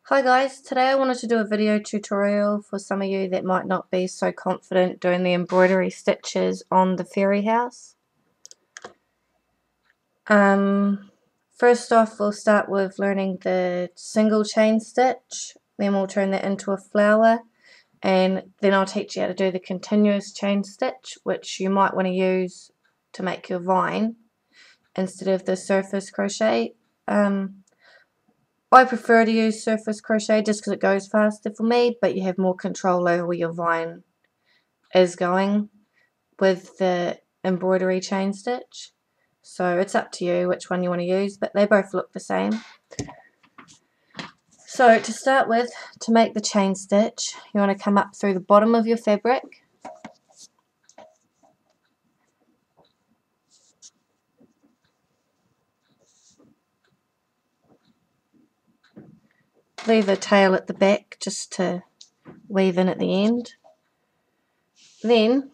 Hi guys, today I wanted to do a video tutorial for some of you that might not be so confident doing the embroidery stitches on the fairy house. First off, we'll start with learning the single chain stitch, then we'll turn that into a flower, and then I'll teach you how to do the continuous chain stitch, which you might want to use to make your vine instead of the surface crochet. I prefer to use surface crochet just because it goes faster for me, but you have more control over where your vine is going with the embroidery chain stitch. So it's up to you which one you want to use, but they both look the same. So to start with, to make the chain stitch, you want to come up through the bottom of your fabric. Leave a tail at the back just to weave in at the end. Then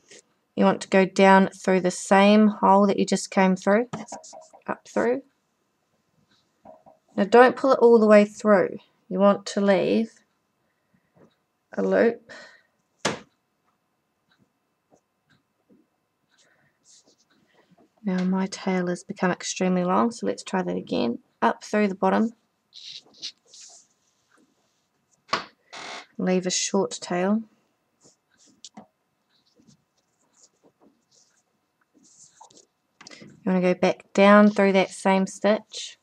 you want to go down through the same hole that you just came through, up through. Now don't pull it all the way through. You want to leave a loop. Now my tail has become extremely long, so let's try that again. Up through the bottom. Leave a short tail. You want to go back down through that same stitch.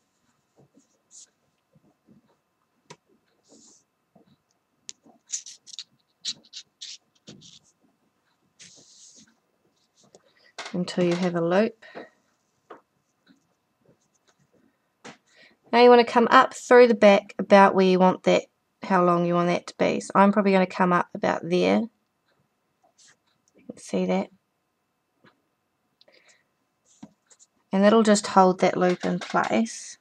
Until you have a loop. Now you want to come up through the back about where you want that, how long you want that to be. So I'm probably going to come up about there. You can see that. And that'll just hold that loop in place.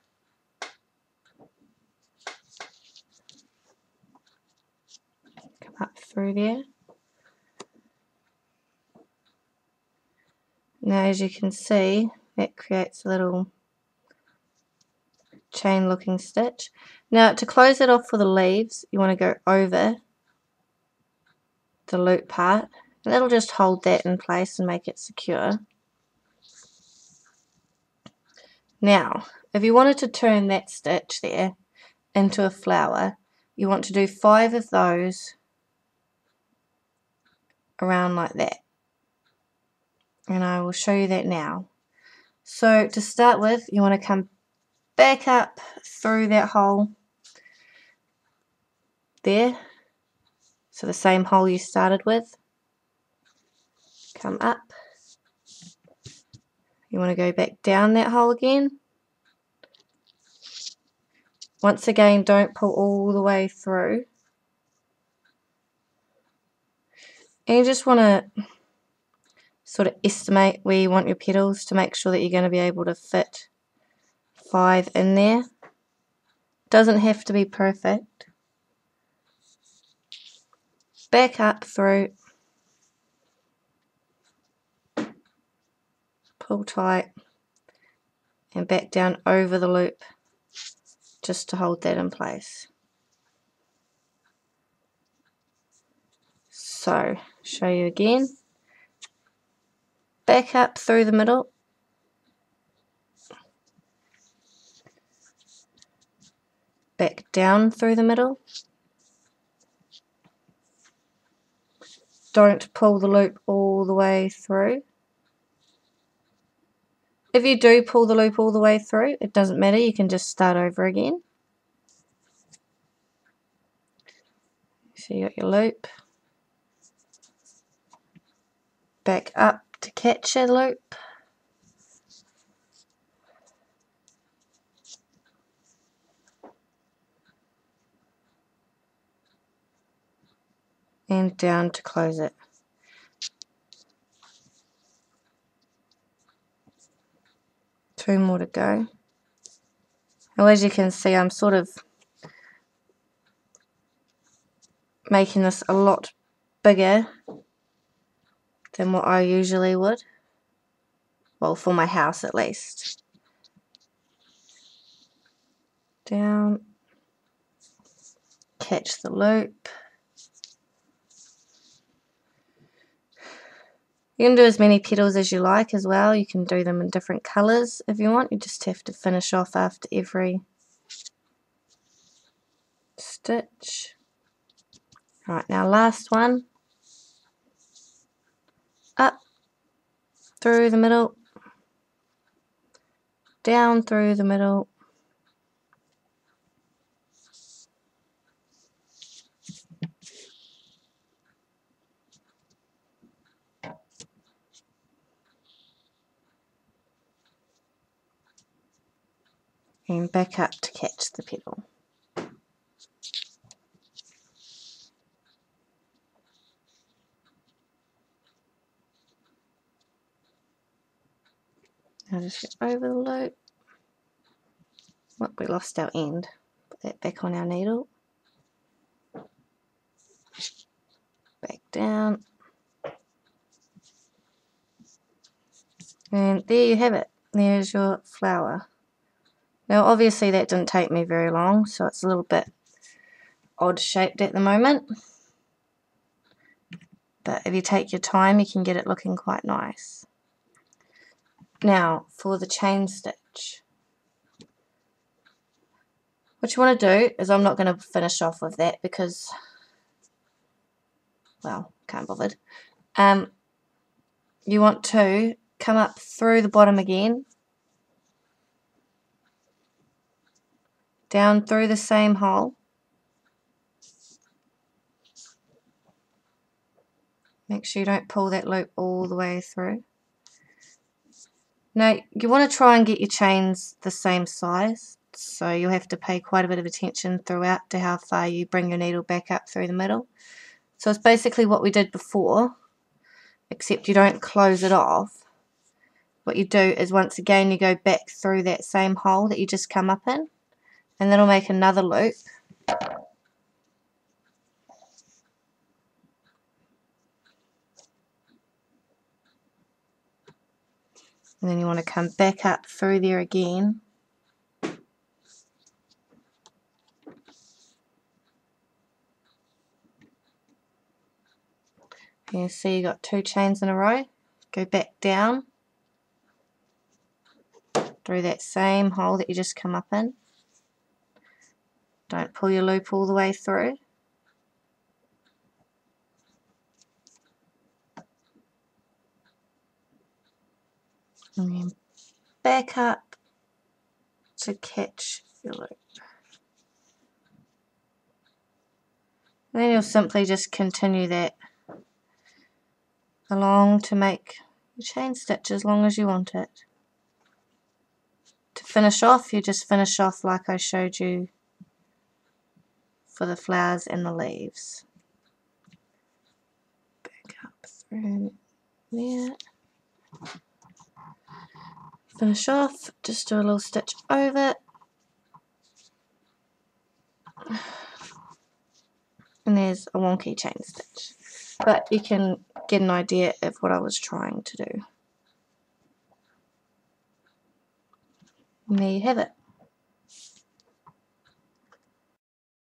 Come up through there. Now as you can see, that creates a little chain looking stitch. Now to close it off for the leaves, you want to go over the loop part, and that'll just hold that in place and make it secure. Now if you wanted to turn that stitch there into a flower, you want to do 5 of those around like that, and I will show you that now. So to start with, you want to come back up through that hole there, so the same hole you started with. Come up, you want to go back down that hole again. Once again, don't pull all the way through, and you just want to sort of estimate where you want your petals to make sure that you're going to be able to fit 5 in there. Doesn't have to be perfect. Back up through, pull tight, and back down over the loop just to hold that in place. So, show you again. Back up through the middle, back down through the middle. Don't pull the loop all the way through. If you do pull the loop all the way through, it doesn't matter, you can just start over again. So you got your loop, back up to catch your loop, and down to close it. Two more to go. Now as you can see, I'm sort of making this a lot bigger than what I usually would. Well, for my house at least. Down. catch the loop. You can do as many petals as you like as well. You can do them in different colours if you want. You just have to finish off after every stitch. Right, now last one. Up through the middle, down through the middle, and back up to catch the petal. Now just get over the loop. Look, we lost our end. Put that back on our needle. Back down. And there you have it. There's your flower. Now obviously that didn't take me very long, so it's a little bit odd shaped at the moment. But if you take your time, you can get it looking quite nice. Now for the chain stitch. What you want to do is, I'm not going to finish off with that because, well, can't bothered. You want to come up through the bottom again, down through the same hole, make sure you don't pull that loop all the way through. Now you want to try and get your chains the same size, so you'll have to pay quite a bit of attention throughout to how far you bring your needle back up through the middle. So it's basically what we did before, except you don't close it off. What you do is, once again, you go back through that same hole that you just come up in, and that'll make another loop. And then you want to come back up through there again. You see you got 2 chains in a row. Go back down through that same hole that you just come up in. Don't pull your loop all the way through. And then back up to catch your loop. And then you'll simply just continue that along to make your chain stitch as long as you want it. To finish off, you just finish off like I showed you for the flowers and the leaves. Back up through there. Finish off, just do a little stitch over, and there's a wonky chain stitch. But you can get an idea of what I was trying to do. And there you have it.